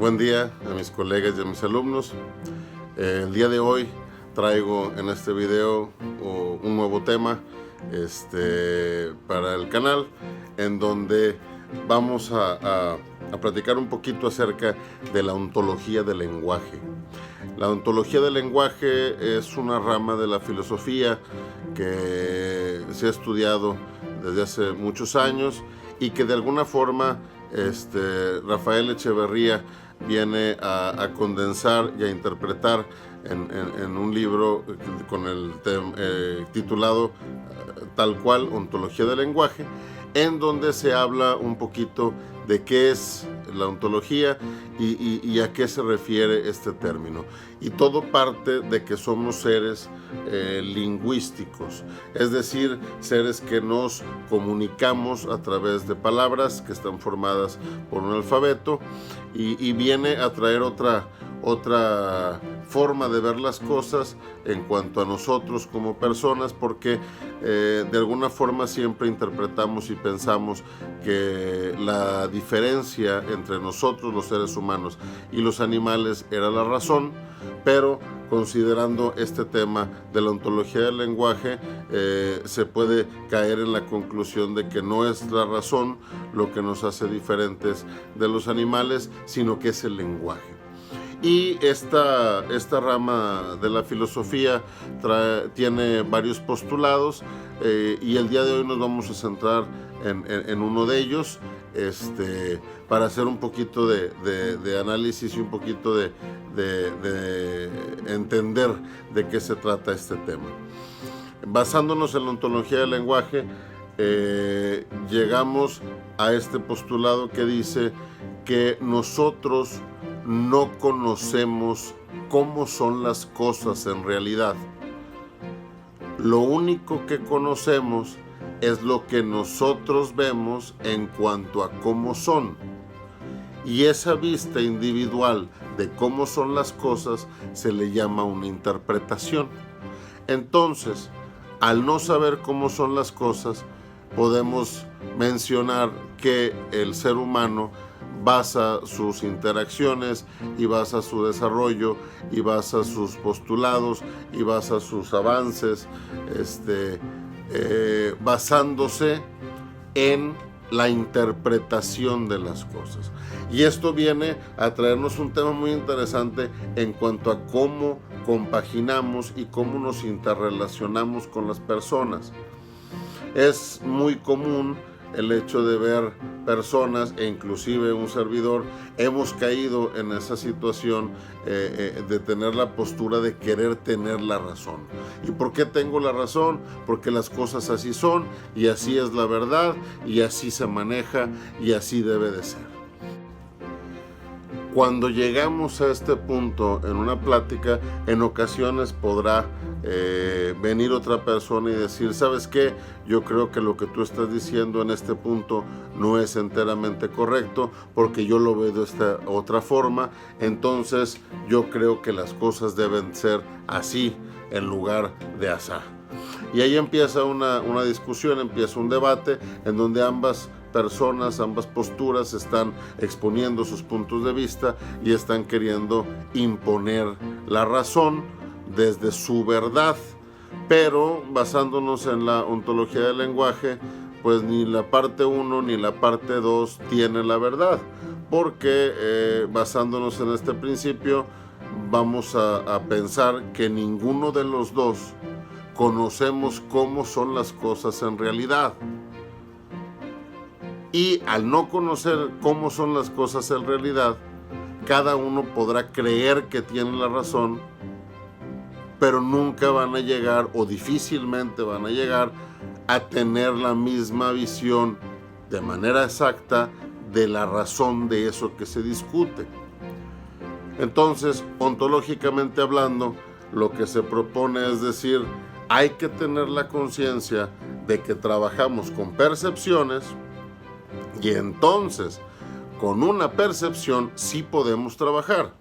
Buen día a mis colegas y a mis alumnos. El día de hoy traigo en este video un nuevo tema para el canal, en donde vamos a platicar un poquito acerca de la ontología del lenguaje. La ontología del lenguaje es una rama de la filosofía que se ha estudiado desde hace muchos años y que de alguna forma Rafael Echeverría viene a condensar y a interpretar en un libro con el titulado tal cual Ontología del lenguaje, en donde se habla un poquito de qué es la ontología y a qué se refiere este término. Y todo parte de que somos seres lingüísticos, es decir, seres que nos comunicamos a través de palabras que están formadas por un alfabeto, y viene a traer otra forma de ver las cosas en cuanto a nosotros como personas, porque de alguna forma siempre interpretamos y pensamos que la diferencia entre nosotros los seres humanos y los animales era la razón, pero considerando este tema de la ontología del lenguaje, se puede caer en la conclusión de que no es la razón lo que nos hace diferentes de los animales, sino que es el lenguaje. Y esta rama de la filosofía tiene varios postulados, y el día de hoy nos vamos a centrar en uno de ellos, para hacer un poquito de análisis y un poquito de entender de qué se trata este tema. Basándonos en la ontología del lenguaje, llegamos a este postulado que dice que nosotros no conocemos cómo son las cosas en realidad. Lo único que conocemos es lo que nosotros vemos en cuanto a cómo son. Y esa vista individual de cómo son las cosas se le llama una interpretación. Entonces, al no saber cómo son las cosas, podemos mencionar que el ser humano basa sus interacciones y basa su desarrollo y basa sus postulados y basa sus avances basándose en la interpretación de las cosas. Y esto viene a traernos un tema muy interesante en cuanto a cómo compaginamos y cómo nos interrelacionamos con las personas. Es muy común el hecho de ver personas, e inclusive un servidor, hemos caído en esa situación de tener la postura de querer tener la razón. ¿Y por qué tengo la razón? Porque las cosas así son, y así es la verdad, y así se maneja, y así debe de ser. Cuando llegamos a este punto en una plática, en ocasiones podrá venir otra persona y decir, ¿sabes qué? Yo creo que lo que tú estás diciendo en este punto no es enteramente correcto, porque yo lo veo de esta otra forma, entonces yo creo que las cosas deben ser así en lugar de asá. Y ahí empieza una discusión, empieza un debate en donde ambas personas, ambas posturas están exponiendo sus puntos de vista y están queriendo imponer la razón desde su verdad. Pero basándonos en la ontología del lenguaje, pues ni la parte 1 ni la parte 2 tiene la verdad, porque basándonos en este principio, vamos a pensar que ninguno de los dos conocemos cómo son las cosas en realidad. Y al no conocer cómo son las cosas en realidad, cada uno podrá creer que tiene la razón, pero nunca van a llegar, o difícilmente van a llegar, a tener la misma visión de manera exacta de la razón de eso que se discute. Entonces, ontológicamente hablando, lo que se propone es decir, hay que tener la conciencia de que trabajamos con percepciones, y entonces con una percepción sí podemos trabajar.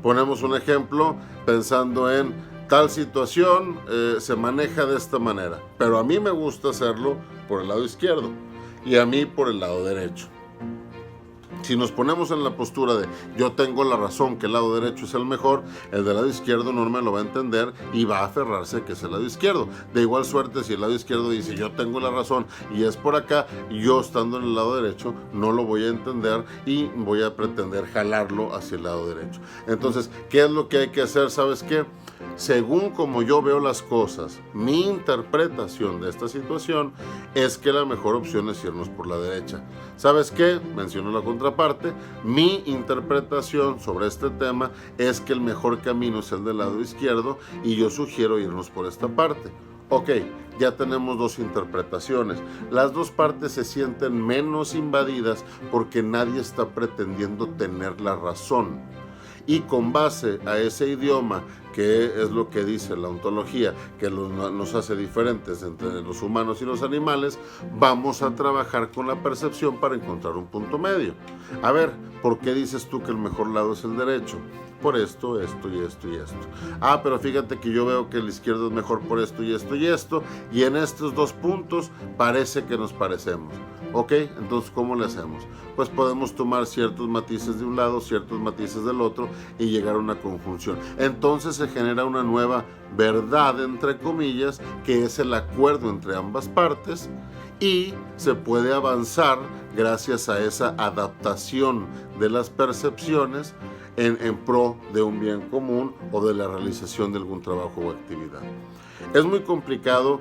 Ponemos un ejemplo pensando en tal situación, se maneja de esta manera, pero a mí me gusta hacerlo por el lado izquierdo y a mí por el lado derecho. Si nos ponemos en la postura de yo tengo la razón, que el lado derecho es el mejor, el del lado izquierdo no me lo va a entender y va a aferrarse a que es el lado izquierdo. De igual suerte, si el lado izquierdo dice yo tengo la razón y es por acá, yo estando en el lado derecho no lo voy a entender y voy a pretender jalarlo hacia el lado derecho. Entonces, ¿qué es lo que hay que hacer? ¿Sabes qué? Según como yo veo las cosas, mi interpretación de esta situación es que la mejor opción es irnos por la derecha. ¿Sabes qué? Menciono la contraparte. Mi interpretación sobre este tema es que el mejor camino es el del lado izquierdo y yo sugiero irnos por esta parte. Ok, ya tenemos dos interpretaciones. Las dos partes se sienten menos invadidas porque nadie está pretendiendo tener la razón. Y con base a ese idioma, que es lo que dice la ontología, que nos hace diferentes entre los humanos y los animales, vamos a trabajar con la percepción para encontrar un punto medio. A ver, ¿por qué dices tú que el mejor lado es el derecho? Por esto, esto y esto y esto. Ah, pero fíjate que yo veo que el izquierdo es mejor por esto y esto y esto, y en estos dos puntos parece que nos parecemos. ¿Ok? Entonces, ¿cómo le hacemos? Pues podemos tomar ciertos matices de un lado, ciertos matices del otro y llegar a una conjunción. Entonces se genera una nueva verdad, entre comillas, que es el acuerdo entre ambas partes y se puede avanzar gracias a esa adaptación de las percepciones en pro de un bien común o de la realización de algún trabajo o actividad. Es muy complicado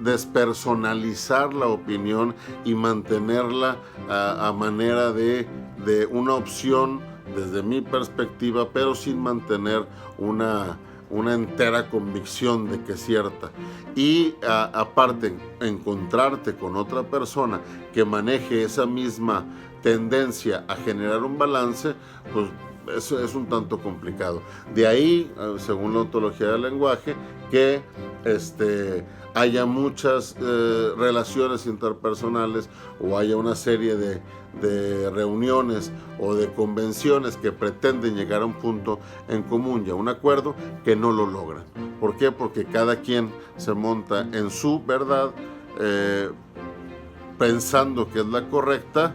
despersonalizar la opinión y mantenerla a manera de una opción desde mi perspectiva, pero sin mantener una entera convicción de que es cierta. Y aparte, encontrarte con otra persona que maneje esa misma tendencia a generar un balance, pues eso es un tanto complicado. De ahí, según la ontología del lenguaje, que haya muchas relaciones interpersonales o haya una serie de reuniones o de convenciones que pretenden llegar a un punto en común y a un acuerdo que no lo logran. ¿Por qué? Porque cada quien se monta en su verdad pensando que es la correcta,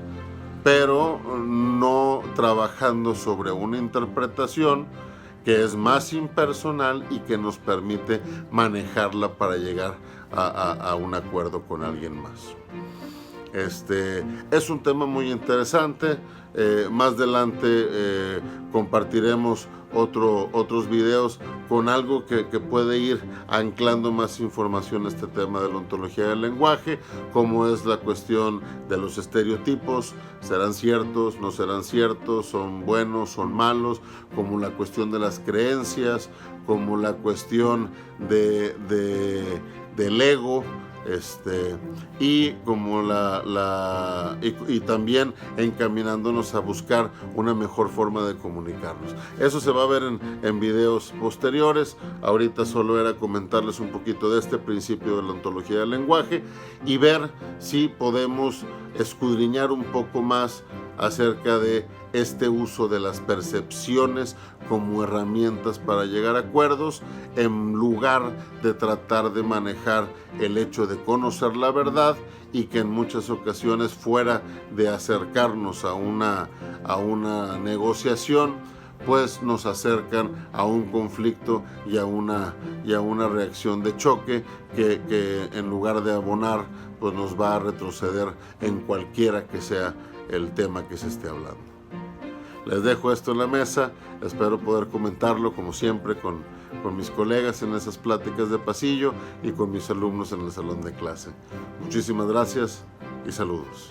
pero no trabajando sobre una interpretación que es más impersonal y que nos permite manejarla para llegar a un acuerdo con alguien más. Es un tema muy interesante. Más adelante compartiremos otros videos con algo que puede ir anclando más información a este tema de la ontología del lenguaje, como es la cuestión de los estereotipos, serán ciertos, no serán ciertos, son buenos, son malos, como la cuestión de las creencias, como la cuestión del ego, y como y también encaminándonos a buscar una mejor forma de comunicarnos. Eso se va a ver en videos posteriores. Ahorita solo era comentarles un poquito de este principio de la ontología del lenguaje y ver si podemos escudriñar un poco más acerca de este uso de las percepciones como herramientas para llegar a acuerdos, en lugar de tratar de manejar el hecho de conocer la verdad, y que en muchas ocasiones, fuera de acercarnos a una negociación, pues nos acercan a un conflicto y a una reacción de choque que en lugar de abonar, pues nos va a retroceder en cualquiera que sea el tema que se esté hablando. Les dejo esto en la mesa, espero poder comentarlo como siempre con mis colegas en esas pláticas de pasillo y con mis alumnos en el salón de clase. Muchísimas gracias y saludos.